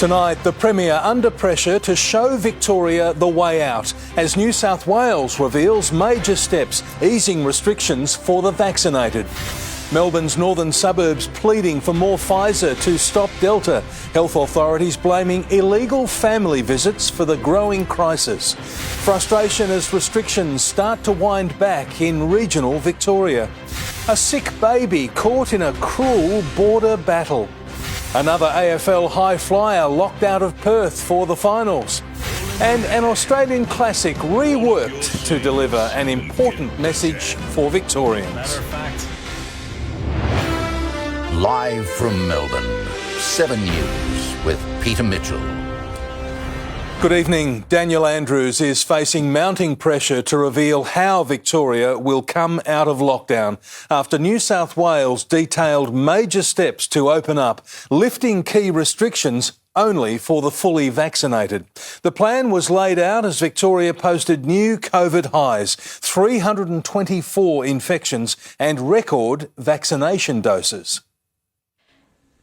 Tonight, the Premier under pressure to show Victoria the way out as New South Wales reveals major steps easing restrictions for the vaccinated. Melbourne's northern suburbs pleading for more Pfizer to stop Delta. Health authorities blaming illegal family visits for the growing crisis. Frustration as restrictions start to wind back in regional Victoria. A sick baby caught in a cruel border battle. Another AFL high flyer locked out of Perth for the finals. And an Australian classic reworked to deliver an important message for Victorians. Live from Melbourne, 7 News with Peter Mitchell. Good evening. Daniel Andrews is facing mounting pressure to reveal how Victoria will come out of lockdown after New South Wales detailed major steps to open up, lifting key restrictions only for the fully vaccinated. The plan was laid out as Victoria posted new COVID highs, 324 infections and record vaccination doses.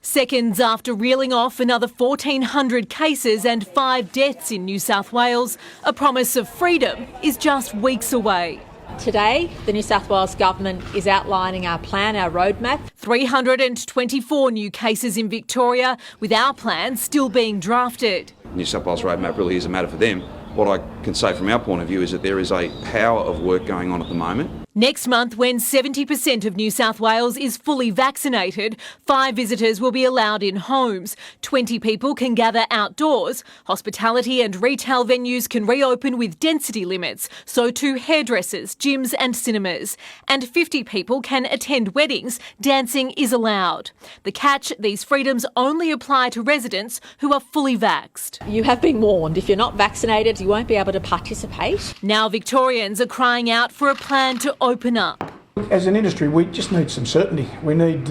Seconds after reeling off another 1,400 cases and 5 deaths in New South Wales, a promise of freedom is just weeks away. Today, the New South Wales Government is outlining our plan, our roadmap. 324 new cases in Victoria, with our plan still being drafted. New South Wales roadmap really is a matter for them. What I can say from our point of view is that there is a power of work going on at the moment. Next month, when 70% of New South Wales is fully vaccinated, 5 visitors will be allowed in homes. 20 people can gather outdoors. Hospitality and retail venues can reopen with density limits, so too hairdressers, gyms and cinemas. And 50 people can attend weddings. Dancing is allowed. The catch, these freedoms only apply to residents who are fully vaxxed. You have been warned. If you're not vaccinated, you won't be able to participate. Now Victorians are crying out for a plan to open up. As an industry, we just need some certainty. We need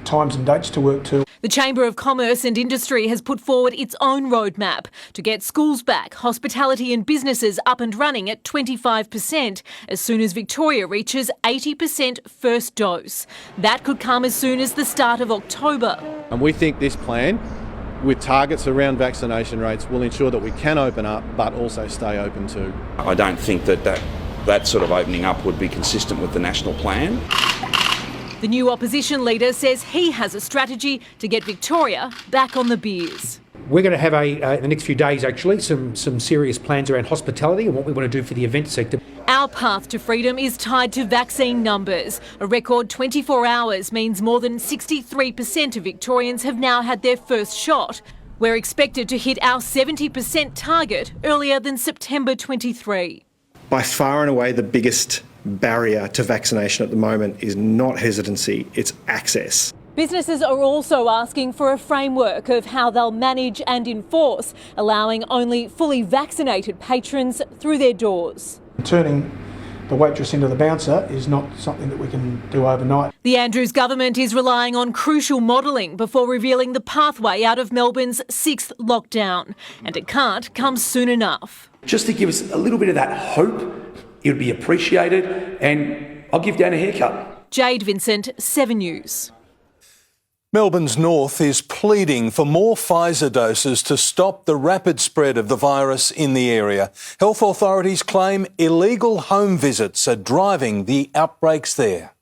times and dates to work to. The Chamber of Commerce and Industry has put forward its own roadmap to get schools back, hospitality and businesses up and running at 25% as soon as Victoria reaches 80% first dose. That could come as soon as the start of October. And we think this plan, with targets around vaccination rates, will ensure that we can open up but also stay open too. I don't think that sort of opening up would be consistent with the national plan. The new opposition leader says he has a strategy to get Victoria back on the beers. We're going to have in the next few days actually some serious plans around hospitality and what we want to do for the event sector. Our path to freedom is tied to vaccine numbers. A record 24 hours means more than 63% of Victorians have now had their first shot. We're expected to hit our 70% target earlier than September 23. By far and away, the biggest barrier to vaccination at the moment is not hesitancy, it's access. Businesses are also asking for a framework of how they'll manage and enforce, allowing only fully vaccinated patrons through their doors. Turning the waitress into the bouncer is not something that we can do overnight. The Andrews government is relying on crucial modelling before revealing the pathway out of Melbourne's 6th lockdown. And it can't come soon enough. Just to give us a little bit of that hope, it would be appreciated, and I'll give Dan a haircut. Jade Vincent, 7 News. Melbourne's north is pleading for more Pfizer doses to stop the rapid spread of the virus in the area. Health authorities claim illegal home visits are driving the outbreaks there.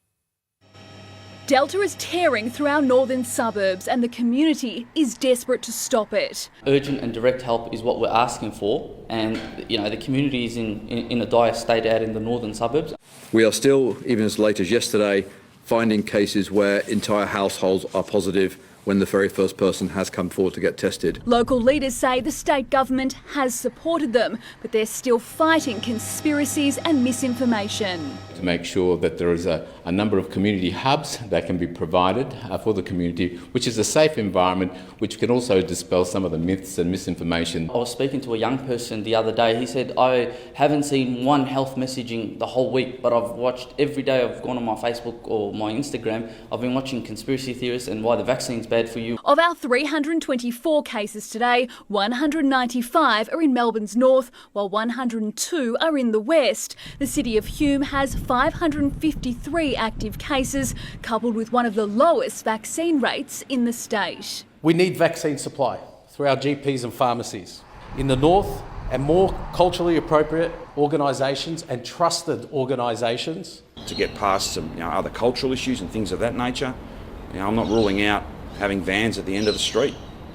Delta is tearing through our northern suburbs and the community is desperate to stop it. Urgent and direct help is what we're asking for, and the community is in a dire state out in the northern suburbs. We are still, even as late as yesterday, finding cases where entire households are positive when the very first person has come forward to get tested. Local leaders say the state government has supported them, but they're still fighting conspiracies and misinformation. To make sure that there is a number of community hubs that can be provided for the community, which is a safe environment, which can also dispel some of the myths and misinformation. I was speaking to a young person the other day. He said, I haven't seen one health messaging the whole week, but I've watched every day. I've gone on my Facebook or my Instagram. I've been watching conspiracy theorists and why the vaccine's bad for you. Of our 324 cases today, 195 are in Melbourne's north, while 102 are in the west. The city of Hume has 553 active cases, coupled with one of the lowest vaccine rates in the state. We need vaccine supply. through our GPs and pharmacies. In the north, and more culturally appropriate organisations and trusted organisations. To get past some other cultural issues and things of that nature, I'm not ruling out having vans at the end of the street.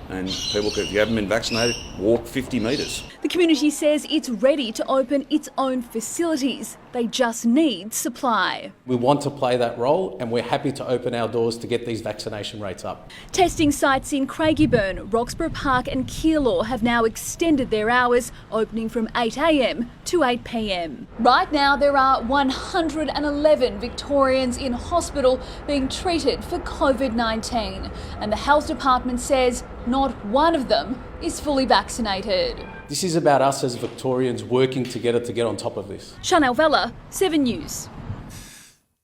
And people could, if you haven't been vaccinated, walk 50 metres. The community says it's ready to open its own facilities. They just need supply. We want to play that role and we're happy to open our doors to get these vaccination rates up. Testing sites in Craigieburn, Roxburgh Park and Keilor have now extended their hours, opening from 8 a.m. to 8 p.m. Right now there are 111 Victorians in hospital being treated for COVID-19, and the Health Department says not one of them is fully vaccinated. This is about us as Victorians working together to get on top of this. Chanel Vella, 7 News.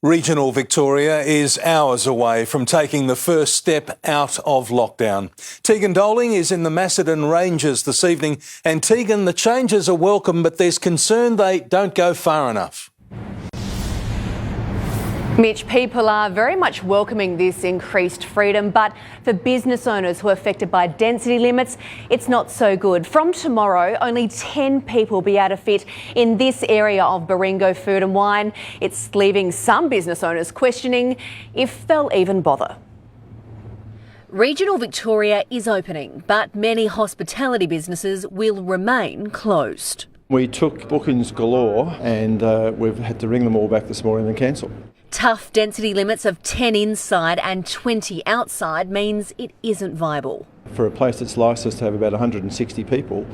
Regional Victoria is hours away from taking the first step out of lockdown. Tegan Doling is in the Macedon Ranges this evening. And Tegan, the changes are welcome, but there's concern they don't go far enough. Mitch, people are very much welcoming this increased freedom, but for business owners who are affected by density limits, it's not so good. From tomorrow, only 10 people will be able to fit in this area of Baringo Food and Wine. It's leaving some business owners questioning if they'll even bother. Regional Victoria is opening, but many hospitality businesses will remain closed. We took bookings galore and we've had to ring them all back this morning and cancel. Tough density limits of 10 inside and 20 outside means it isn't viable. For a place that's licensed to have about 160 people,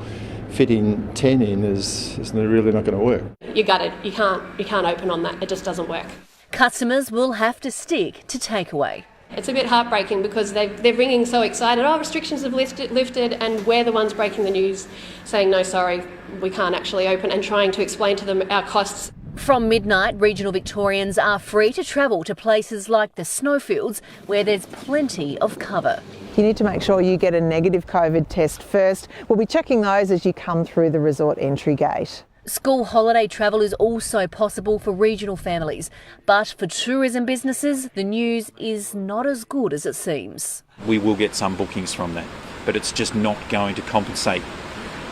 fitting 10 in is really not going to work. You gutted. You can't open on that. It just doesn't work. Customers will have to stick to takeaway. It's a bit heartbreaking because they're ringing so excited. Oh, restrictions have lifted, and we're the ones breaking the news, saying no, sorry, we can't actually open, and trying to explain to them our costs. From midnight, regional Victorians are free to travel to places like the snowfields where there's plenty of cover. You need to make sure you get a negative COVID test first. We'll be checking those as you come through the resort entry gate. School holiday travel is also possible for regional families, but for tourism businesses, the news is not as good as it seems. We will get some bookings from that, but it's just not going to compensate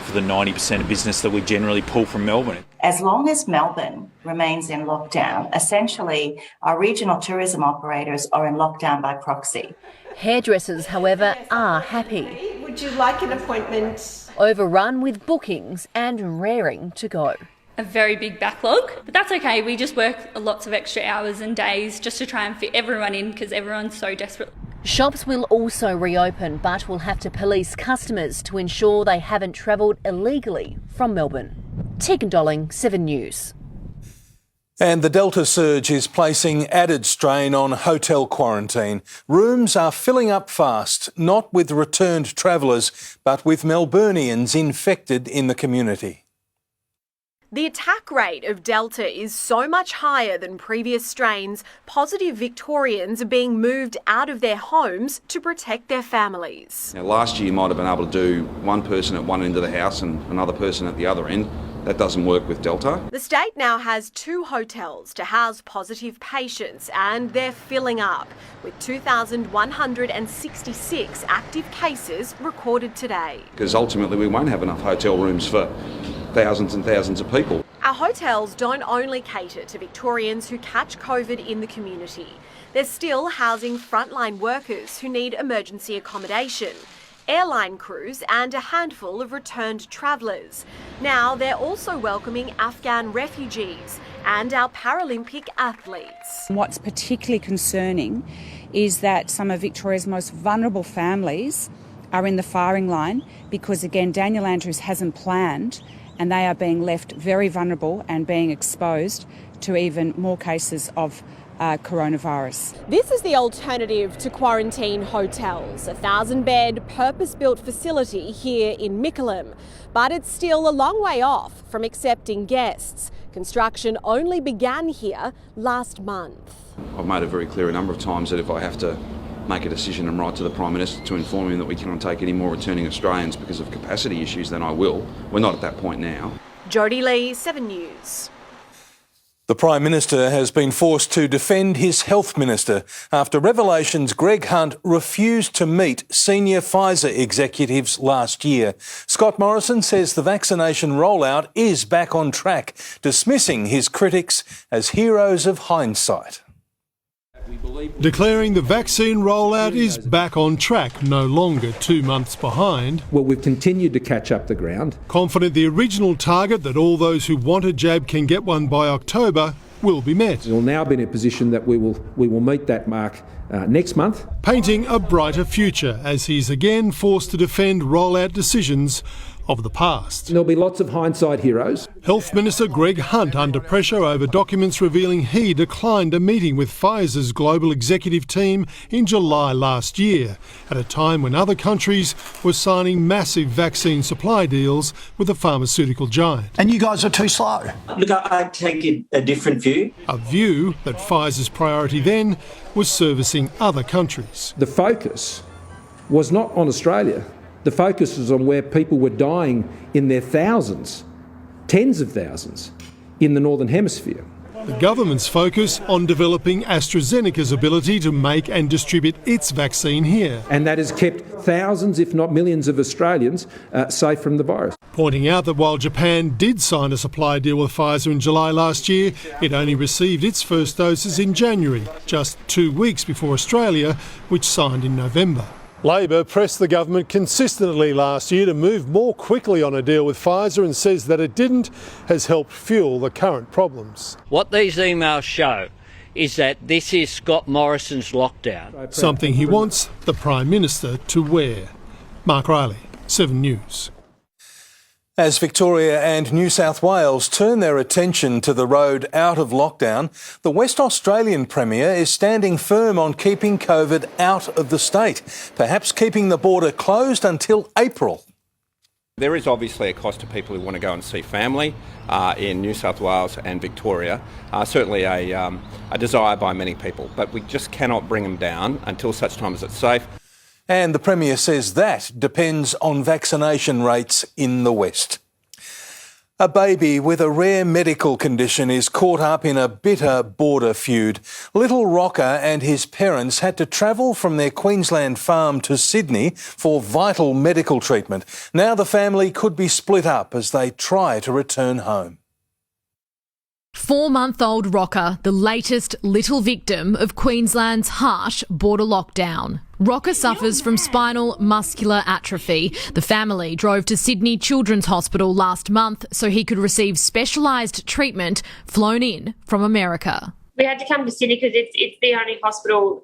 for the 90% of business that we generally pull from Melbourne. As long as Melbourne remains in lockdown, essentially our regional tourism operators are in lockdown by proxy. Hairdressers, however, are happy. Would you like an appointment? Overrun with bookings and raring to go. A very big backlog, but that's okay. We just work lots of extra hours and days just to try and fit everyone in because everyone's so desperate. Shops will also reopen, but will have to police customers to ensure they haven't travelled illegally from Melbourne. Tegan Doling, 7 News. And the Delta surge is placing added strain on hotel quarantine. Rooms are filling up fast, not with returned travellers, but with Melburnians infected in the community. The attack rate of Delta is so much higher than previous strains, positive Victorians are being moved out of their homes to protect their families. Now, last year you might have been able to do one person at one end of the house and another person at the other end. That doesn't work with Delta. The state now has 2 hotels to house positive patients, and they're filling up, with 2,166 active cases recorded today. Because ultimately we won't have enough hotel rooms for thousands and thousands of people. Our hotels don't only cater to Victorians who catch COVID in the community. They're still housing frontline workers who need emergency accommodation, airline crews and a handful of returned travellers. Now they're also welcoming Afghan refugees and our Paralympic athletes. What's particularly concerning is that some of Victoria's most vulnerable families are in the firing line because, again, Daniel Andrews hasn't planned, and they are being left very vulnerable and being exposed to even more cases of coronavirus. This is the alternative to quarantine hotels, a 1,000-bed purpose-built facility here in Mickleham. But it's still a long way off from accepting guests. Construction only began here last month. I've made it very clear a number of times that if I have to make a decision and write to the Prime Minister to inform him that we cannot take any more returning Australians because of capacity issues, then I will. We're not at that point now. Jodie Lee, 7 News. The Prime Minister has been forced to defend his Health Minister after revelations Greg Hunt refused to meet senior Pfizer executives last year. Scott Morrison says the vaccination rollout is back on track, dismissing his critics as heroes of hindsight. Declaring the vaccine rollout is back on track, no longer 2 months behind. Well, we've continued to catch up the ground. Confident the original target that all those who want a jab can get one by October will be met. We'll now be in a position that we will meet that mark next month. Painting a brighter future as he's again forced to defend rollout decisions of the past. There'll be lots of hindsight heroes. Health Minister Greg Hunt under pressure over documents revealing he declined a meeting with Pfizer's global executive team in July last year, at a time when other countries were signing massive vaccine supply deals with the pharmaceutical giant. And you guys are too slow. Look, I take a different view. A view that Pfizer's priority then was servicing other countries. The focus was not on Australia. The focus was on where people were dying in their thousands, tens of thousands, in the Northern Hemisphere. The government's focus on developing AstraZeneca's ability to make and distribute its vaccine here. And that has kept thousands, if not millions, of Australians safe from the virus. Pointing out that while Japan did sign a supply deal with Pfizer in July last year, it only received its first doses in January, just 2 weeks before Australia, which signed in November. Labor pressed the government consistently last year to move more quickly on a deal with Pfizer and says that it didn't has helped fuel the current problems. What these emails show is that this is Scott Morrison's lockdown. Something he wants the Prime Minister to wear. Mark Riley, 7 News. As Victoria and New South Wales turn their attention to the road out of lockdown, the West Australian Premier is standing firm on keeping COVID out of the state, perhaps keeping the border closed until April. There is obviously a cost to people who want to go and see family in New South Wales and Victoria, certainly a desire by many people, but we just cannot bring them down until such time as it's safe. And the Premier says that depends on vaccination rates in the West. A baby with a rare medical condition is caught up in a bitter border feud. Little Rocker and his parents had to travel from their Queensland farm to Sydney for vital medical treatment. Now the family could be split up as they try to return home. 4-month-old Rocker, the latest little victim of Queensland's harsh border lockdown. Rocker suffers from spinal muscular atrophy. The family drove to Sydney Children's Hospital last month so he could receive specialised treatment flown in from America. We had to come to Sydney because it's the only hospital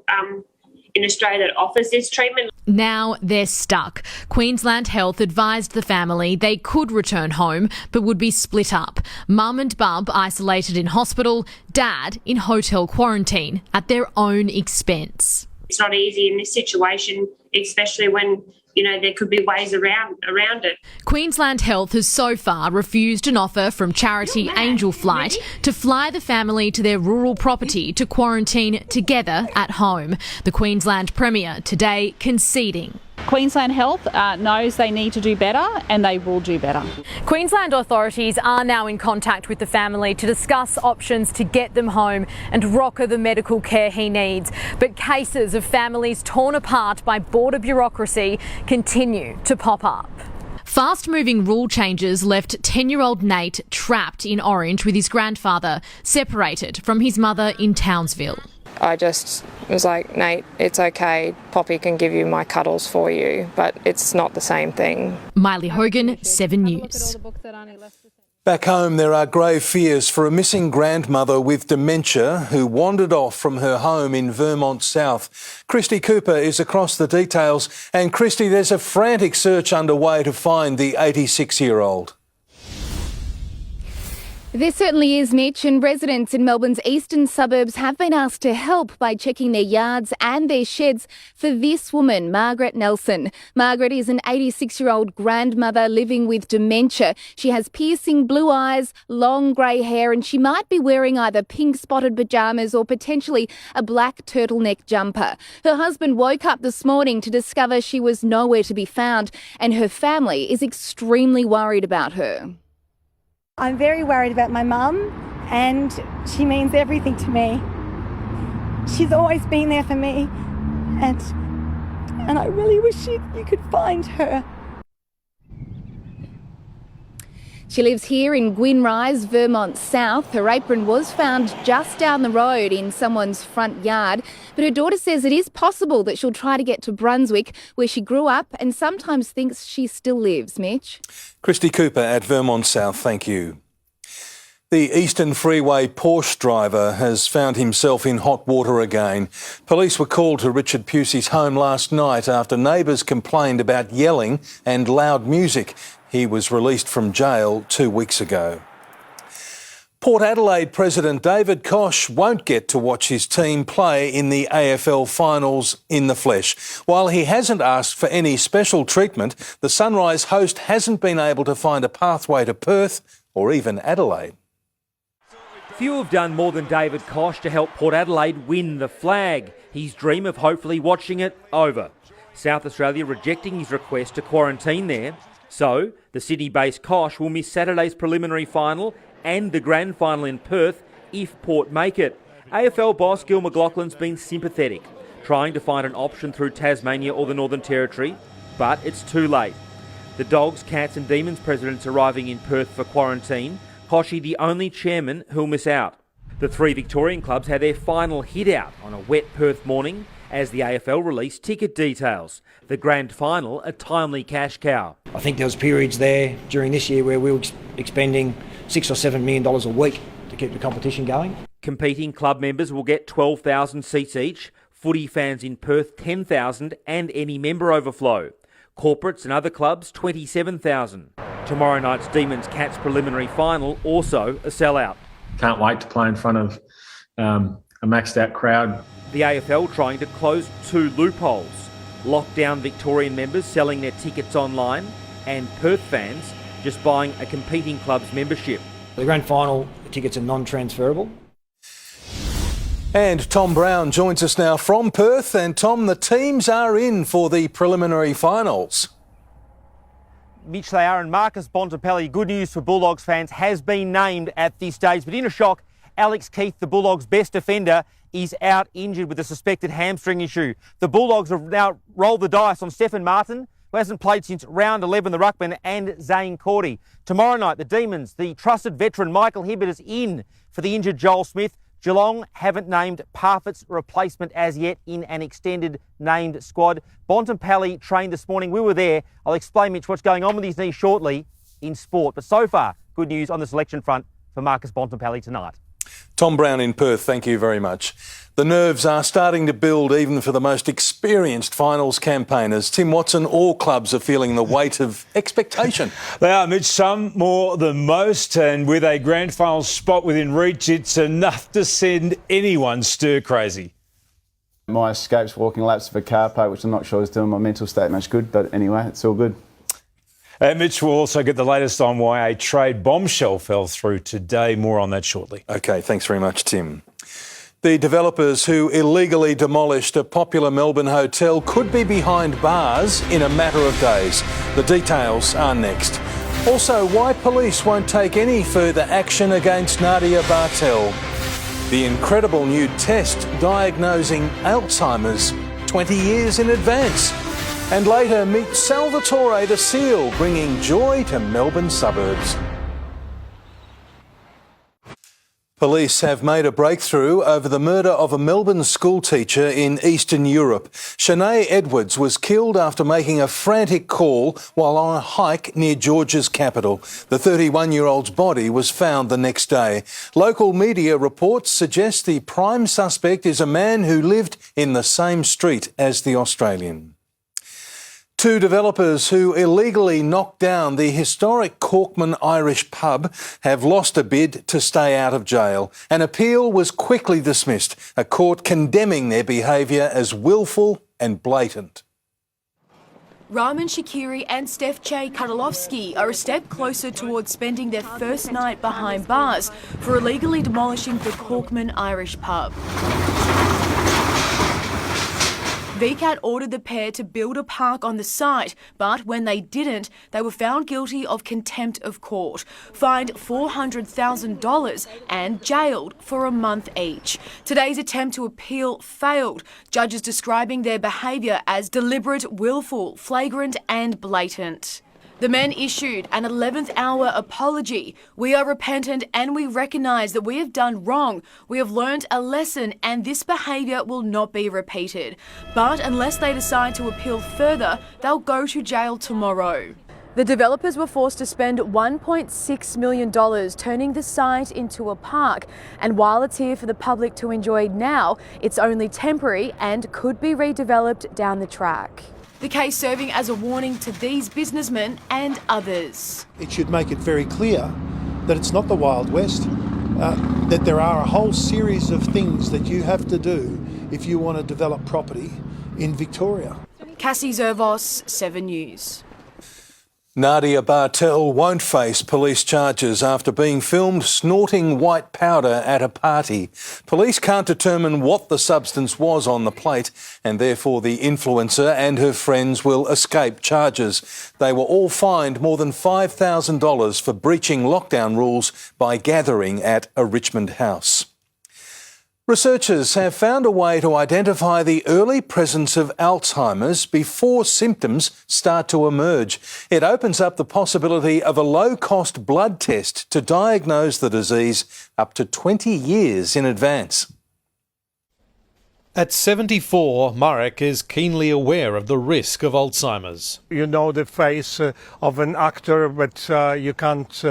in Australia that offers this treatment. Now they're stuck. Queensland Health advised the family they could return home but would be split up. Mum and Bub isolated in hospital, Dad in hotel quarantine at their own expense. It's not easy in this situation, especially when, there could be ways around it. Queensland Health has so far refused an offer from charity Angel Flight to fly the family to their rural property to quarantine together at home. The Queensland Premier today conceding. Queensland Health knows they need to do better and they will do better. Queensland authorities are now in contact with the family to discuss options to get them home and Rocker the medical care he needs. But cases of families torn apart by border bureaucracy continue to pop up. Fast-moving rule changes left 10-year-old Nate trapped in Orange with his grandfather, separated from his mother in Townsville. I just was like, Nate, it's okay. Poppy can give you my cuddles for you, but it's not the same thing. Miley Hogan, 7 News. Back home, there are grave fears for a missing grandmother with dementia who wandered off from her home in Vermont South. Christy Cooper is across the details. And Christy, there's a frantic search underway to find the 86-year-old. There certainly is, Mitch, and residents in Melbourne's eastern suburbs have been asked to help by checking their yards and their sheds for this woman, Margaret Nelson. Margaret is an 86-year-old grandmother living with dementia. She has piercing blue eyes, long grey hair, and she might be wearing either pink spotted pyjamas or potentially a black turtleneck jumper. Her husband woke up this morning to discover she was nowhere to be found, and her family is extremely worried about her. I'm very worried about my mum and she means everything to me. She's always been there for me, and I really wish you could find her. She lives here in Gwyn Rise, Vermont South. Her apron was found just down the road in someone's front yard, but her daughter says it is possible that she'll try to get to Brunswick, where she grew up and sometimes thinks she still lives. Mitch? Christy Cooper at Vermont South, thank you. The Eastern Freeway Porsche driver has found himself in hot water again. Police were called to Richard Pusey's home last night after neighbours complained about yelling and loud music. He was released from jail 2 weeks ago. Port Adelaide President David Koch won't get to watch his team play in the AFL finals in the flesh. While he hasn't asked for any special treatment, the Sunrise host hasn't been able to find a pathway to Perth or even Adelaide. Few have done more than David Koch to help Port Adelaide win the flag. His dream of hopefully watching it over. South Australia rejecting his request to quarantine there. So, the Sydney-based Koch will miss Saturday's preliminary final and the grand final in Perth if Port make it. AFL boss Gil McLaughlin's been sympathetic, trying to find an option through Tasmania or the Northern Territory, but it's too late. The Dogs, Cats and Demons presidents arriving in Perth for quarantine, Kochie the only chairman who'll miss out. The three Victorian clubs had their final hit out on a wet Perth morning as the AFL released ticket details. The grand final, a timely cash cow. I think there was periods there during this year where we were expending $6 or $7 million a week to keep the competition going. Competing club members will get 12,000 seats each, footy fans in Perth 10,000 and any member overflow. Corporates and other clubs 27,000. Tomorrow night's Demons Cats preliminary final also a sellout. Can't wait to play in front of a maxed out crowd. The AFL trying to close two loopholes. Lockdown Victorian members selling their tickets online and Perth fans just buying a competing club's membership. The grand final tickets are non-transferable. And Tom Brown joins us now from Perth. And Tom, the teams are in for the preliminary finals. Mitch, they are, and Marcus Bontempelli, good news for Bulldogs fans, has been named at this stage. But in a shock, Alex Keith, the Bulldogs' best defender, is out injured with a suspected hamstring issue. The Bulldogs have now rolled the dice on Stephen Martin, who hasn't played since round 11, the ruckman, and Zane Cordy. Tomorrow night, the Demons, the trusted veteran Michael Hibbert is in for the injured Joel Smith. Geelong haven't named Parfitt's replacement as yet in an extended named squad. Bontempelli trained this morning. We were there. I'll explain, Mitch, what's going on with his knee shortly in sport. But so far, good news on the selection front for Marcus Bontempelli tonight. Tom Brown in Perth, thank you very much. The nerves are starting to build even for the most experienced finals campaigners. Tim Watson, all clubs are feeling the weight of expectation. They are, Mitch, some more than most, and with a grand final spot within reach, it's enough to send anyone stir-crazy. My escape's walking laps of a car park, which I'm not sure is doing my mental state much good, but anyway, it's all good. And Mitch will also get the latest on why a trade bombshell fell through today. More on that shortly. OK, thanks very much, Tim. The developers who illegally demolished a popular Melbourne hotel could be behind bars in a matter of days. The details are next. Also, why police won't take any further action against Nadia Bartel. The incredible new test diagnosing Alzheimer's 20 years in advance. And later, meet Salvatore the seal, bringing joy to Melbourne suburbs. Police have made a breakthrough over the murder of a Melbourne schoolteacher in Eastern Europe. Shanae Edwards was killed after making a frantic call while on a hike near Georgia's capital. The 31-year-old's body was found the next day. Local media reports suggest the prime suspect is a man who lived in the same street as the Australian. Two developers who illegally knocked down the historic Corkman Irish pub have lost a bid to stay out of jail. An appeal was quickly dismissed, a court condemning their behaviour as willful and blatant. Raman Shakiri and Steph Che Kadalovsky are a step closer towards spending their first night behind bars for illegally demolishing the Corkman Irish pub. VCAT ordered the pair to build a park on the site, but when they didn't, they were found guilty of contempt of court, fined $400,000 and jailed for a month each. Today's attempt to appeal failed, judges describing their behaviour as deliberate, willful, flagrant and blatant. The men issued an 11th hour apology. We are repentant and we recognise that we have done wrong. We have learned a lesson and this behaviour will not be repeated. But unless they decide to appeal further, they'll go to jail tomorrow. The developers were forced to spend $1.6 million turning the site into a park. And while it's here for the public to enjoy now, it's only temporary and could be redeveloped down the track. The case serving as a warning to these businessmen and others. It should make it very clear that it's not the Wild West, that there are a whole series of things that you have to do if you want to develop property in Victoria. Cassie Zervos, 7 News. Nadia Bartel won't face police charges after being filmed snorting white powder at a party. Police can't determine what the substance was on the plate and therefore the influencer and her friends will escape charges. They were all fined more than $5,000 for breaching lockdown rules by gathering at a Richmond house. Researchers have found a way to identify the early presence of Alzheimer's before symptoms start to emerge. It opens up the possibility of a low-cost blood test to diagnose the disease up to 20 years in advance. At 74, Marek is keenly aware of the risk of Alzheimer's. You know the face of an actor, but you can't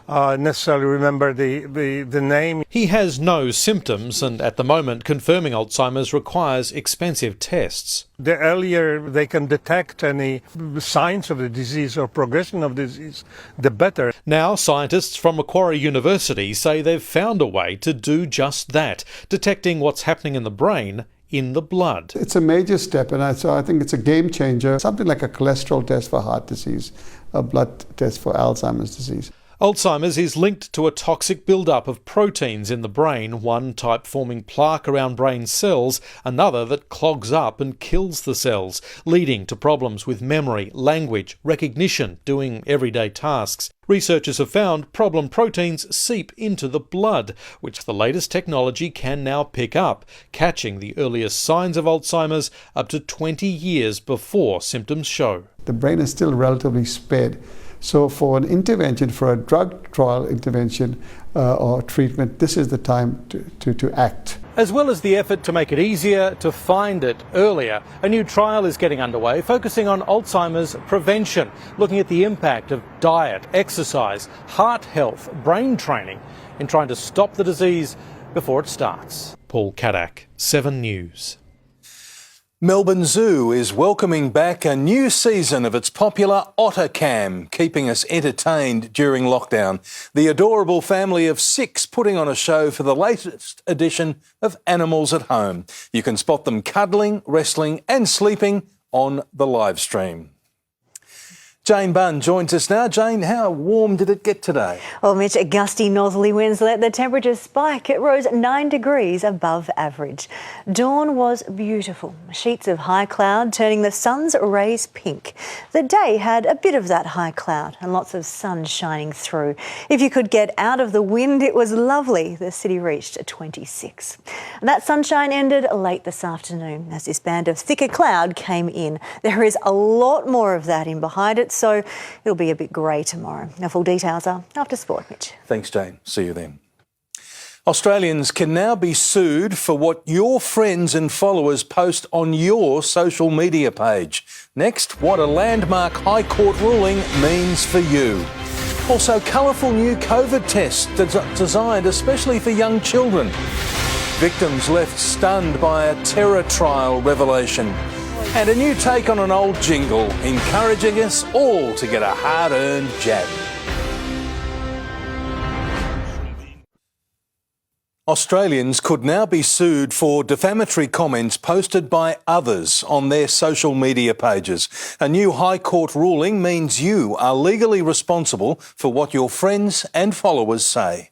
necessarily remember the name. He has no symptoms, and at the moment, confirming Alzheimer's requires expensive tests. The earlier they can detect any signs of the disease or progression of disease, the better. Now, scientists from Macquarie University say they've found a way to do just that, detecting what's happening in the brain in the blood. It's a major step, and so I think it's a game changer. Something like a cholesterol test for heart disease, a blood test for Alzheimer's disease. Alzheimer's is linked to a toxic build-up of proteins in the brain, one type forming plaque around brain cells, another that clogs up and kills the cells, leading to problems with memory, language, recognition, doing everyday tasks. Researchers have found problem proteins seep into the blood, which the latest technology can now pick up, catching the earliest signs of Alzheimer's up to 20 years before symptoms show. The brain is still relatively spared. So for an intervention, for a drug trial intervention or treatment, this is the time to act. As well as the effort to make it easier to find it earlier, a new trial is getting underway focusing on Alzheimer's prevention, looking at the impact of diet, exercise, heart health, brain training in trying to stop the disease before it starts. Paul Kadak, 7 News. Melbourne Zoo is welcoming back a new season of its popular Otter Cam, keeping us entertained during lockdown. The adorable family of 6 putting on a show for the latest edition of Animals at Home. You can spot them cuddling, wrestling and sleeping on the live stream. Jane Bunn joins us now. Jane, how warm did it get today? Well, Mitch, gusty northerly winds let the temperature spike. It rose 9 degrees above average. Dawn was beautiful. Sheets of high cloud turning the sun's rays pink. The day had a bit of that high cloud and lots of sun shining through. If you could get out of the wind, it was lovely. The city reached 26. That sunshine ended late this afternoon as this band of thicker cloud came in. There is a lot more of that in behind it, so it'll be a bit grey tomorrow. Now, full details are after sport, Mitch. Thanks, Jane. See you then. Australians can now be sued for what your friends and followers post on your social media page. Next, what a landmark High Court ruling means for you. Also, colourful new COVID tests designed especially for young children. Victims left stunned by a terror trial revelation. And a new take on an old jingle, encouraging us all to get a hard-earned jab. Australians could now be sued for defamatory comments posted by others on their social media pages. A new High Court ruling means you are legally responsible for what your friends and followers say.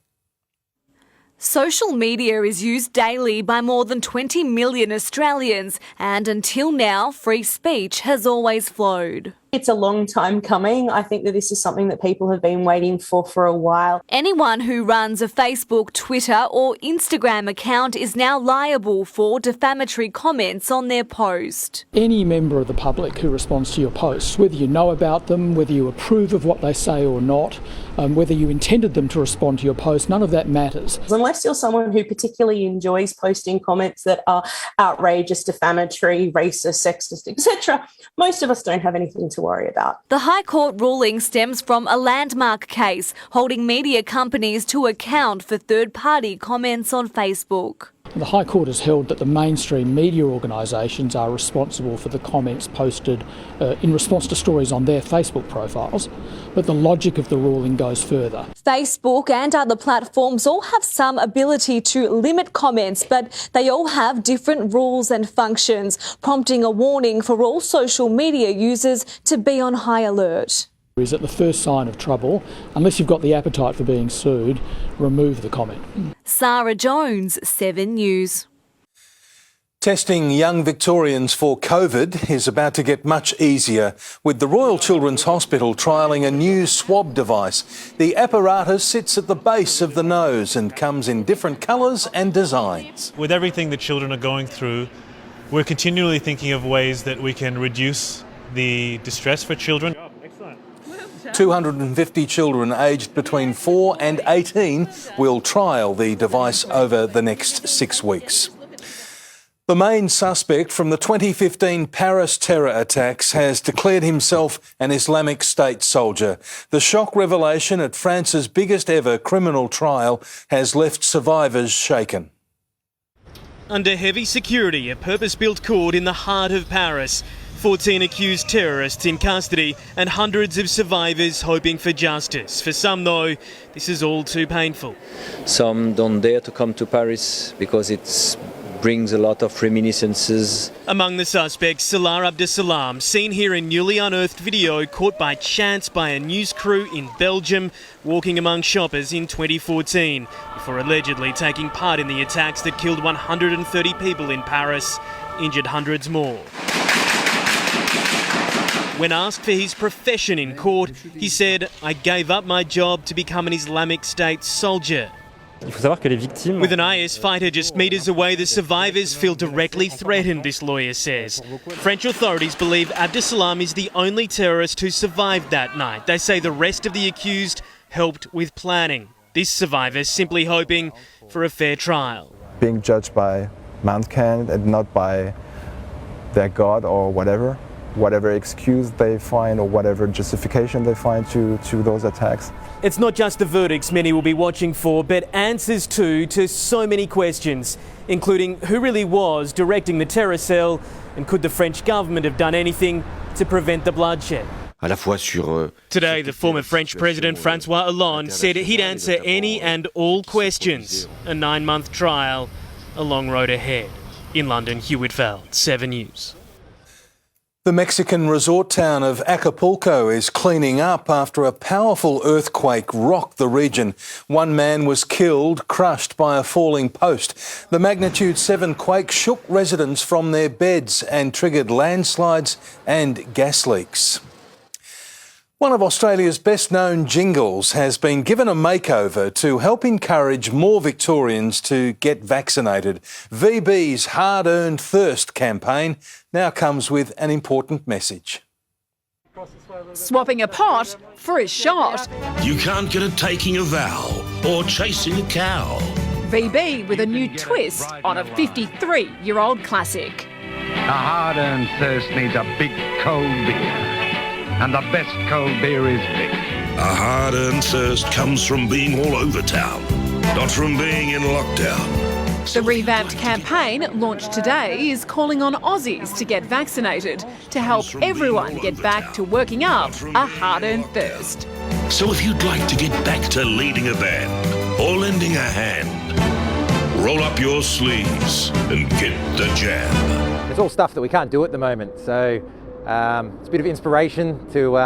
Social media is used daily by more than 20 million Australians, and until now, free speech has always flowed. It's a long time coming. I think that this is something that people have been waiting for a while. Anyone who runs a Facebook, Twitter or Instagram account is now liable for defamatory comments on their post. Any member of the public who responds to your posts, whether you know about them, whether you approve of what they say or not, whether you intended them to respond to your post, none of that matters. Unless you're someone who particularly enjoys posting comments that are outrageous, defamatory, racist, sexist, etc., most of us don't have anything to worry about. The High Court ruling stems from a landmark case holding media companies to account for third-party comments on Facebook. The High Court has held that the mainstream media organisations are responsible for the comments posted in response to stories on their Facebook profiles, but the logic of the ruling goes further. Facebook and other platforms all have some ability to limit comments, but they all have different rules and functions, prompting a warning for all social media users to be on high alert. Is at the first sign of trouble, unless you've got the appetite for being sued, remove the comment. Sarah Jones, 7 News. Testing young Victorians for COVID is about to get much easier, with the Royal Children's Hospital trialling a new swab device. The apparatus sits at the base of the nose and comes in different colours and designs. With everything that children are going through, we're continually thinking of ways that we can reduce the distress for children. 250 children aged between 4 and 18 will trial the device over the next 6 weeks. The main suspect from the 2015 Paris terror attacks has declared himself an Islamic State soldier. The shock revelation at France's biggest ever criminal trial has left survivors shaken. Under heavy security, a purpose-built court in the heart of Paris. 14 accused terrorists in custody and hundreds of survivors hoping for justice. For some, though, this is all too painful. Some don't dare to come to Paris because it brings a lot of reminiscences. Among the suspects, Salah Abdesalam, seen here in newly unearthed video caught by chance by a news crew in Belgium walking among shoppers in 2014 before allegedly taking part in the attacks that killed 130 people in Paris, injured hundreds more. When asked for his profession in court, he said, "I gave up my job to become an Islamic State soldier." With an IS fighter just metres away, the survivors feel directly threatened, this lawyer says. French authorities believe Abdesalam is the only terrorist who survived that night. They say the rest of the accused helped with planning. This survivor simply hoping for a fair trial. Being judged by mankind and not by their God or whatever excuse they find or whatever justification they find to those attacks. It's not just the verdicts many will be watching for, but answers too to so many questions, including who really was directing the terror cell and could the French government have done anything to prevent the bloodshed. Today, the former French President François Hollande said he'd answer any and all questions. A 9-month trial, a long road ahead. In London, Hugh Whitfeld, 7 News. The Mexican resort town of Acapulco is cleaning up after a powerful earthquake rocked the region. One man was killed, crushed by a falling post. The magnitude 7 quake shook residents from their beds and triggered landslides and gas leaks. One of Australia's best-known jingles has been given a makeover to help encourage more Victorians to get vaccinated. VB's Hard-Earned Thirst campaign now comes with an important message. Swapping a pot for a shot. You can't get a taking a vow or chasing a cow. VB with a new twist on a 53-year-old classic. A hard-earned thirst needs a big cold beer. And the best cold beer is Vic. A hard-earned thirst comes from being all over town, not from being in lockdown. The revamped campaign, launched today, is calling on Aussies to get vaccinated to help everyone get back to working up a hard-earned thirst. So if you'd like to get back to leading a band or lending a hand, roll up your sleeves and get the jab. It's all stuff that we can't do at the moment, so it's a bit of inspiration to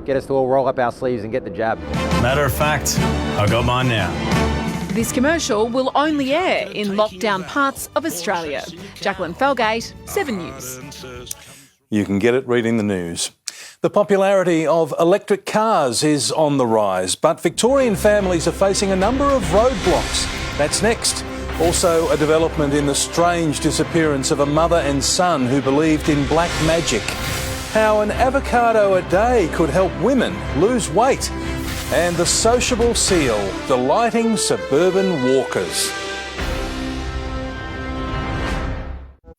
get us to all roll up our sleeves and get the jab. Matter of fact, I've got mine now. This commercial will only air in lockdown parts of Australia. Jacqueline Felgate, 7 News. You can get it reading the news. The popularity of electric cars is on the rise, but Victorian families are facing a number of roadblocks. That's next. Also, a development in the strange disappearance of a mother and son who believed in black magic. How an avocado a day could help women lose weight. And the sociable seal delighting suburban walkers.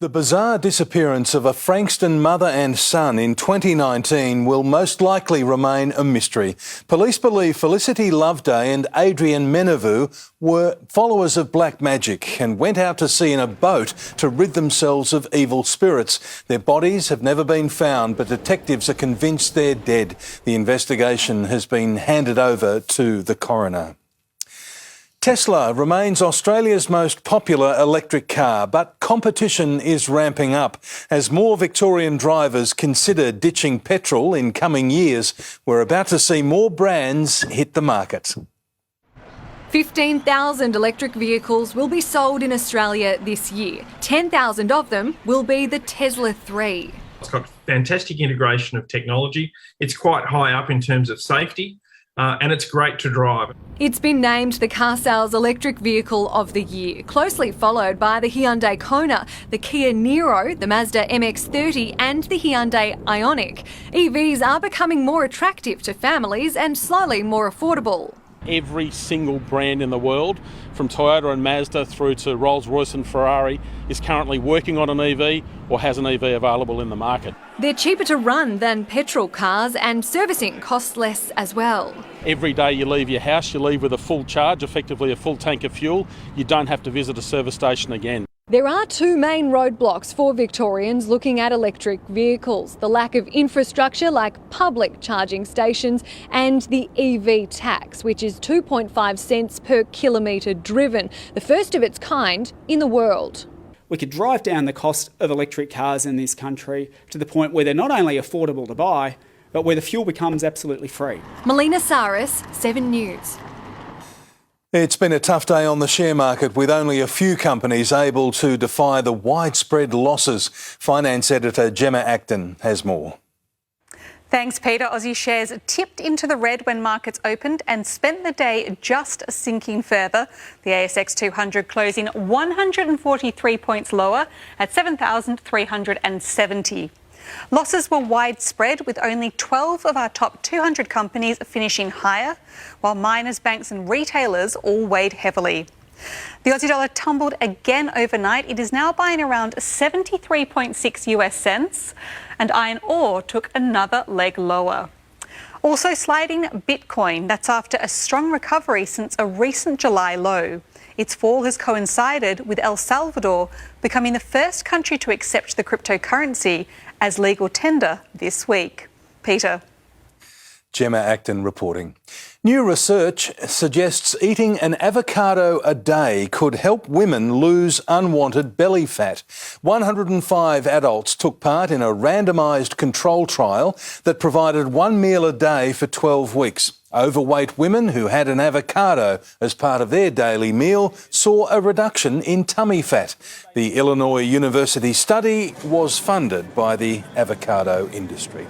The bizarre disappearance of a Frankston mother and son in 2019 will most likely remain a mystery. Police believe Felicity Loveday and Adrian Menevue were followers of black magic and went out to sea in a boat to rid themselves of evil spirits. Their bodies have never been found, but detectives are convinced they're dead. The investigation has been handed over to the coroner. Tesla remains Australia's most popular electric car, but competition is ramping up. As more Victorian drivers consider ditching petrol in coming years, we're about to see more brands hit the market. 15,000 electric vehicles will be sold in Australia this year. 10,000 of them will be the Tesla 3. It's got fantastic integration of technology. It's quite high up in terms of safety. And it's great to drive. It's been named the car sales electric vehicle of the year, closely followed by the Hyundai Kona, the Kia Niro, the Mazda MX-30 and the Hyundai Ioniq. EVs are becoming more attractive to families and slightly more affordable. Every single brand in the world, from Toyota and Mazda through to Rolls-Royce and Ferrari, is currently working on an EV or has an EV available in the market. They're cheaper to run than petrol cars and servicing costs less as well. Every day you leave your house, you leave with a full charge, effectively a full tank of fuel. You don't have to visit a service station again. There are two main roadblocks for Victorians looking at electric vehicles: the lack of infrastructure like public charging stations and the EV tax, which is 2.5 cents per kilometre driven, the first of its kind in the world. We could drive down the cost of electric cars in this country to the point where they're not only affordable to buy, but where the fuel becomes absolutely free. Melina Saris, 7 News. It's been a tough day on the share market, with only a few companies able to defy the widespread losses. Finance editor Gemma Acton has more. Thanks, Peter. Aussie shares tipped into the red when markets opened and spent the day just sinking further. The ASX 200 closing 143 points lower at 7,370. Losses were widespread, with only 12 of our top 200 companies finishing higher, while miners, banks and retailers all weighed heavily. The Aussie dollar tumbled again overnight. It is now buying around 73.6 US cents, and iron ore took another leg lower. Also sliding, Bitcoin. That's after a strong recovery since a recent July low. Its fall has coincided with El Salvador becoming the first country to accept the cryptocurrency as legal tender this week. Peter. Gemma Acton reporting. New research suggests eating an avocado a day could help women lose unwanted belly fat. 105 adults took part in a randomised control trial that provided one meal a day for 12 weeks. Overweight women who had an avocado as part of their daily meal saw a reduction in tummy fat. The Illinois University study was funded by the avocado industry.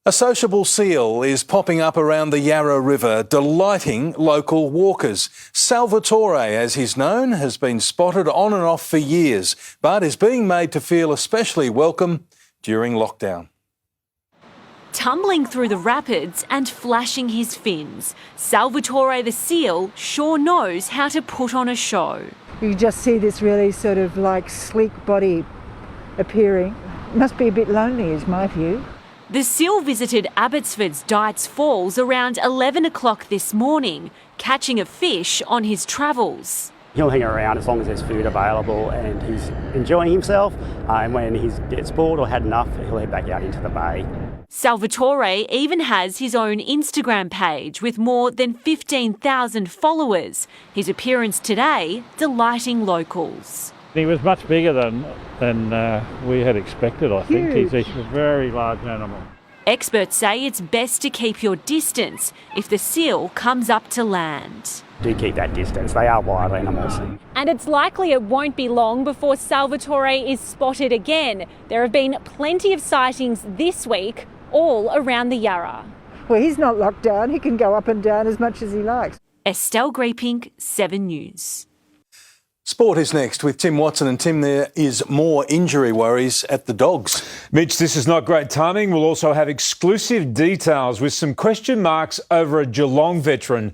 A sociable seal is popping up around the Yarra River, delighting local walkers. Salvatore, as he's known, has been spotted on and off for years, but is being made to feel especially welcome during lockdown. Tumbling through the rapids and flashing his fins, Salvatore the seal sure knows how to put on a show. You just see this really sort of like sleek body appearing. Must be a bit lonely, is my view. The seal visited Abbotsford's Dights Falls around 11 o'clock this morning, catching a fish on his travels. He'll hang around as long as there's food available and he's enjoying himself. And when he gets bored or had enough, he'll head back out into the bay. Salvatore even has his own Instagram page with more than 15,000 followers. His appearance today delighting locals. He was much bigger than we had expected, I think. He's a very large animal. Experts say it's best to keep your distance if the seal comes up to land. do keep that distance. They are wild animals. And it's likely it won't be long before Salvatore is spotted again. There have been plenty of sightings this week, all around the Yarra. Well, he's not locked down. He can go up and down as much as he likes. Estelle Greepink, 7 News. Sport is next with Tim Watson. And Tim, there is more injury worries at the Dogs. Mitch, this is not great timing. We'll also have exclusive details with some question marks over a Geelong veteran.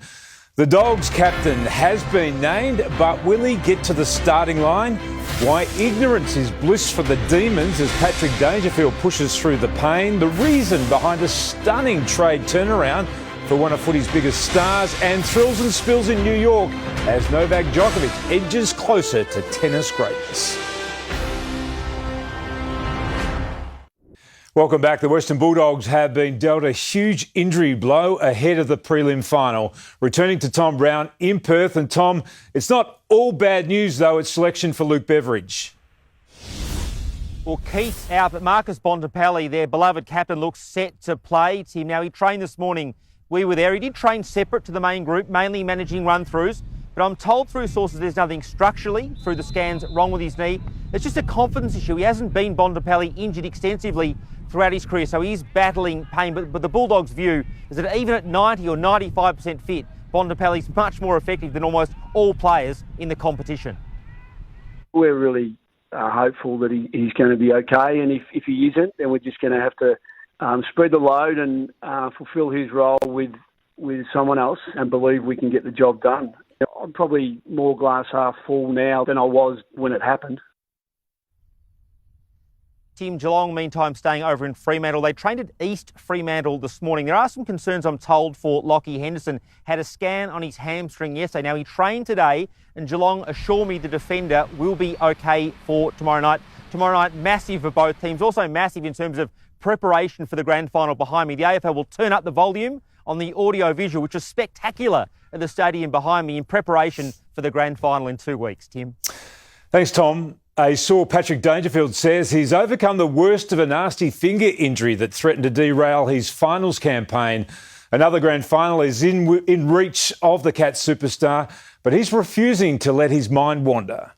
The Dogs captain has been named, but will he get to the starting line? Why ignorance is bliss for the Demons as Patrick Dangerfield pushes through the pain. The reason behind a stunning trade turnaround for one of footy's biggest stars, and thrills and spills in New York as Novak Djokovic edges closer to tennis greatness. Welcome back. The Western Bulldogs have been dealt a huge injury blow ahead of the prelim final. Returning to Tom Brown in Perth. And Tom, it's not all bad news though, it's selection for Luke Beveridge. Well, Keith out, but Marcus Bontempelli, their beloved captain, looks set to play. Tim, now he trained this morning. We were there. He did train separate to the main group, mainly managing run-throughs. But I'm told through sources there's nothing structurally through the scans wrong with his knee. It's just a confidence issue. He hasn't been Bontempelli injured extensively throughout his career, so he's battling pain. But the Bulldogs' view is that even at 90 or 95% fit, Bontempelli's much more effective than almost all players in the competition. We're really hopeful that he's going to be okay, and if he isn't, then we're just going to have to spread the load and fulfil his role with someone else and believe we can get the job done. I'm probably more glass half full now than I was when it happened. Tim, Geelong, meantime, staying over in Fremantle. They trained at East Fremantle this morning. There are some concerns, I'm told, for Lockie Henderson. Had a scan on his hamstring yesterday. Now, he trained today, and Geelong assure me the defender will be okay for tomorrow night. Tomorrow night, massive for both teams. Also massive in terms of preparation for the grand final behind me. The AFL will turn up the volume on the audio visual, which is spectacular at the stadium behind me in preparation for the grand final in 2 weeks. Tim. Thanks, Tom. A sore Patrick Dangerfield says he's overcome the worst of a nasty finger injury that threatened to derail his finals campaign. Another grand final is in reach of the Cats superstar, but he's refusing to let his mind wander.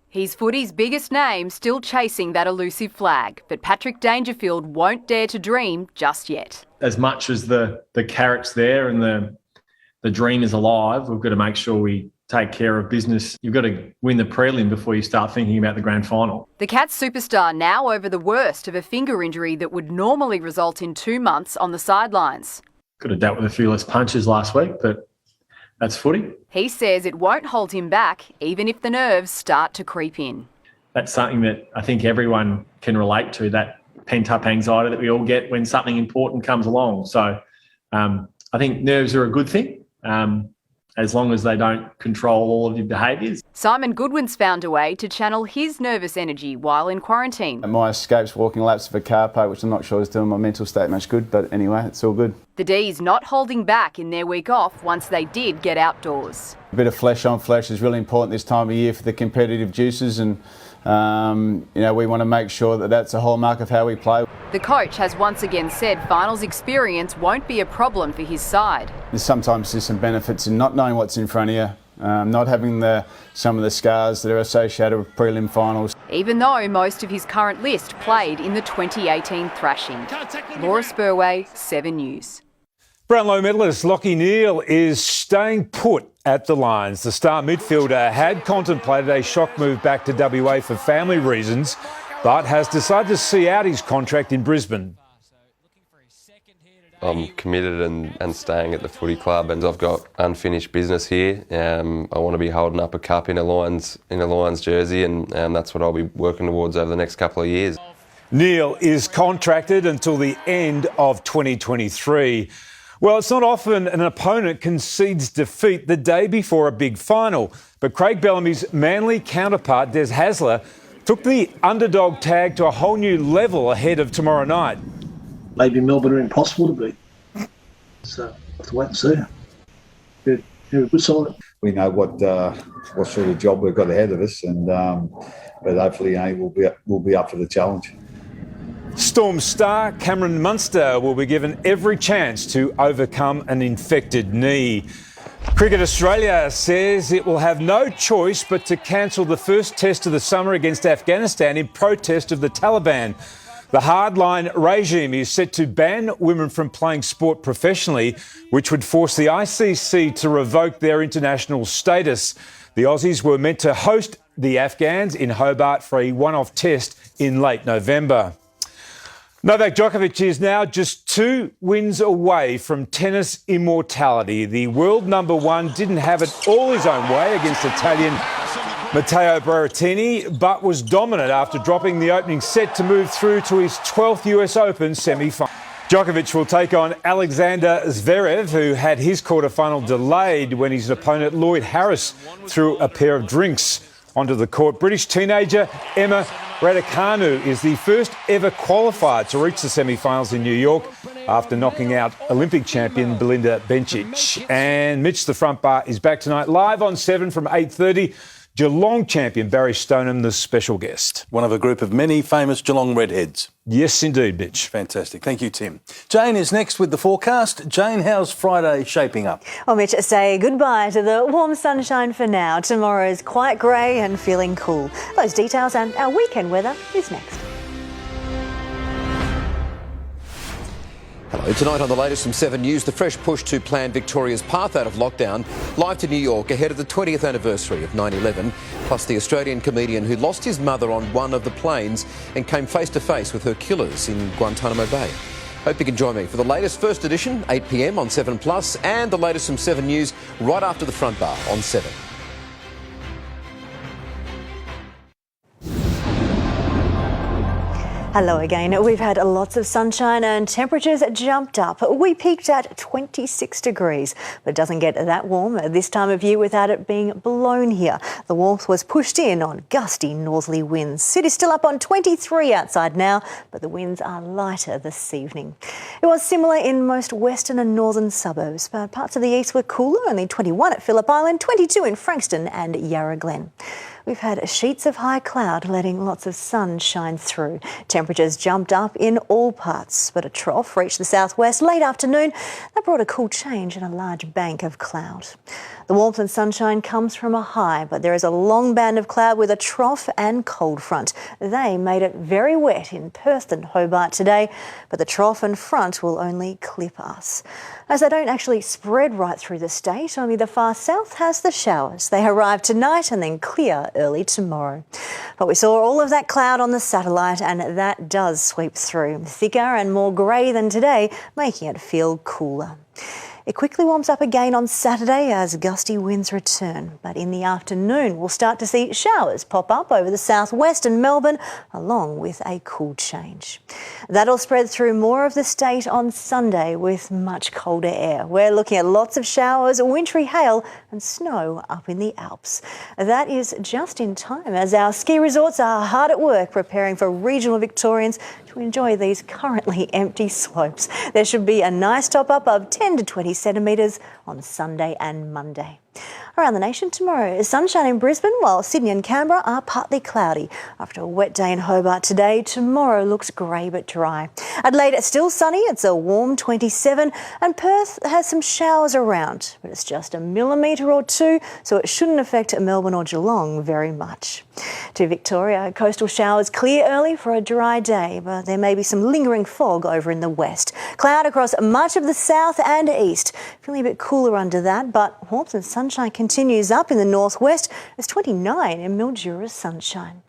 He's footy's biggest name, still chasing that elusive flag, but Patrick Dangerfield won't dare to dream just yet. As much as the carrot's there and the dream is alive, we've got to make sure we take care of business. You've got to win the prelim before you start thinking about the grand final. The Cats superstar now over the worst of a finger injury that would normally result in 2 months on the sidelines. Could have dealt with a few less punches last week, but that's footy. He says it won't hold him back, even if the nerves start to creep in. That's something that I think everyone can relate to, that pent-up anxiety that we all get when something important comes along. So I think nerves are a good thing, as long as they don't control all of your behaviours. Simon Goodwin's found a way to channel his nervous energy while in quarantine. My escapes walking laps of a car park, which I'm not sure is doing my mental state much good, but anyway, it's all good. The D's not holding back in their week off once they did get outdoors. A bit of flesh on flesh is really important this time of year for the competitive juices, and we want to make sure that that's a hallmark of how we play. The coach has once again said finals experience won't be a problem for his side. There's sometimes some benefits in not knowing what's in front of you, not having some of the scars that are associated with prelim finals. Even though most of his current list played in the 2018 thrashing. Laura Spurway, 7 News. Brownlow medalist Lockie Neale is staying put at the Lions. The star midfielder had contemplated a shock move back to WA for family reasons, but has decided to see out his contract in Brisbane. I'm committed and staying at the footy club, and I've got unfinished business here. I want to be holding up a cup in a Lions jersey, and that's what I'll be working towards over the next couple of years. Neale is contracted until the end of 2023. Well, it's not often an opponent concedes defeat the day before a big final, but Craig Bellamy's Manly counterpart, Des Hasler, took the underdog tag to a whole new level ahead of tomorrow night. Maybe Melbourne are impossible to beat. So we'll have to wait and see. Good side. We know what sort of job we've got ahead of us, and but hopefully we'll be up for the challenge. Storm star Cameron Munster will be given every chance to overcome an infected knee. Cricket Australia says it will have no choice but to cancel the first test of the summer against Afghanistan in protest of the Taliban. The hardline regime is set to ban women from playing sport professionally, which would force the ICC to revoke their international status. The Aussies were meant to host the Afghans in Hobart for a one-off test in late November. Novak Djokovic is now just 2 wins away from tennis immortality. The world number one didn't have it all his own way against Italian Matteo Berrettini, but was dominant after dropping the opening set to move through to his 12th US Open semi-final. Djokovic will take on Alexander Zverev, who had his quarter-final delayed when his opponent Lloyd Harris threw a pair of drinks onto the court. British teenager Emma Raducanu is the first ever qualifier to reach the semi-finals in New York after knocking out Olympic champion Belinda Bencic. And Mitch, the front bar, is back tonight live on 7 from 8:30. Geelong champion Barry Stoneham, the special guest. One of a group of many famous Geelong redheads. Yes, indeed, Mitch. Fantastic. Thank you, Tim. Jane is next with the forecast. Jane, how's Friday shaping up? Well, Mitch, say goodbye to the warm sunshine for now. Tomorrow's quite grey and feeling cool. Those details and our weekend weather is next. Hello, tonight on the latest from 7 News, the fresh push to plan Victoria's path out of lockdown, live to New York ahead of the 20th anniversary of 9/11, plus the Australian comedian who lost his mother on one of the planes and came face to face with her killers in Guantanamo Bay. Hope you can join me for the latest first edition, 8 p.m. on 7plus, and the latest from 7 News right after the front bar on 7. Hello again. We've had lots of sunshine and temperatures jumped up. We peaked at 26 degrees, but it doesn't get that warm this time of year without it being blown here. The warmth was pushed in on gusty northerly winds. It is still up on 23 outside now, but the winds are lighter this evening. It was similar in most western and northern suburbs, but parts of the east were cooler, only 21 at Phillip Island, 22 in Frankston and Yarra Glen. We've had sheets of high cloud letting lots of sun shine through. Temperatures jumped up in all parts, but a trough reached the southwest late afternoon. That brought a cool change in a large bank of cloud. The warmth and sunshine comes from a high, but there is a long band of cloud with a trough and cold front. They made it very wet in Perth and Hobart today, but the trough and front will only clip us. As they don't actually spread right through the state, only the far south has the showers. They arrive tonight and then clear early tomorrow. But we saw all of that cloud on the satellite, and that does sweep through. Thicker and more grey than today, making it feel cooler. It quickly warms up again on Saturday as gusty winds return, but in the afternoon we'll start to see showers pop up over the southwest and Melbourne, along with a cool change. That'll spread through more of the state on Sunday with much colder air. We're looking at lots of showers, wintry hail and snow up in the Alps. That is just in time as our ski resorts are hard at work preparing for regional Victorians to enjoy these currently empty slopes. There should be a nice top up of 10 to 20 centimetres on Sunday and Monday. Around the nation tomorrow is sunshine in Brisbane, while Sydney and Canberra are partly cloudy. After a wet day in Hobart today, tomorrow looks grey but dry. Adelaide is still sunny, it's a warm 27, and Perth has some showers around, but it's just a millimetre or two, so it shouldn't affect Melbourne or Geelong very much. To Victoria, coastal showers clear early for a dry day, but there may be some lingering fog over in the west. Cloud across much of the south and east. Feeling a bit cooler under that, but warmth and sunshine continues up in the northwest. It's 29 in Mildura's sunshine.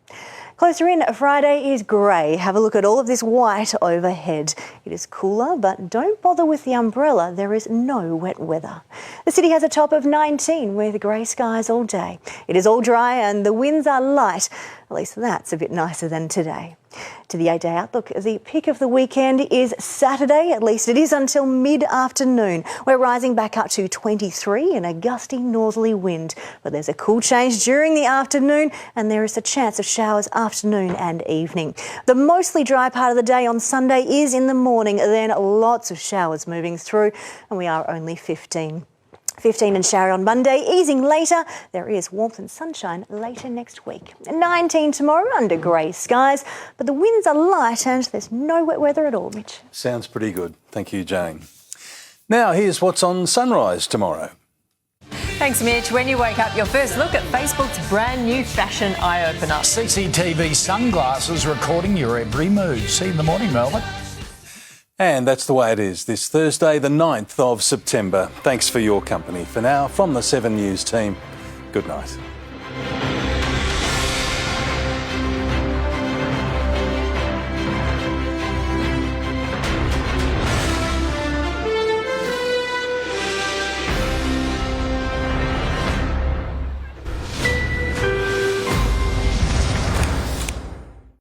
Closer in, Friday is grey. Have a look at all of this white overhead. It is cooler, but don't bother with the umbrella. There is no wet weather. The city has a top of 19 with grey skies all day. It is all dry and the winds are light. At least that's a bit nicer than today. To the 8-day outlook, the peak of the weekend is Saturday, at least it is until mid-afternoon. We're rising back up to 23 in a gusty northerly wind, but there's a cool change during the afternoon and there is a chance of showers afternoon and evening. The mostly dry part of the day on Sunday is in the morning, then lots of showers moving through, and we are only 15 and showery on Monday, easing later. There is warmth and sunshine later next week. 19 tomorrow under grey skies, but the winds are light and there's no wet weather at all, Mitch. Sounds pretty good. Thank you, Jane. Now, here's what's on Sunrise tomorrow. Thanks, Mitch. When you wake up, your first look at Facebook's brand new fashion eye-opener. CCTV sunglasses recording your every move. See you in the morning, Melbourne. And that's the way it is this Thursday, the 9th of September. Thanks for your company. For now, from the 7 News team, good night.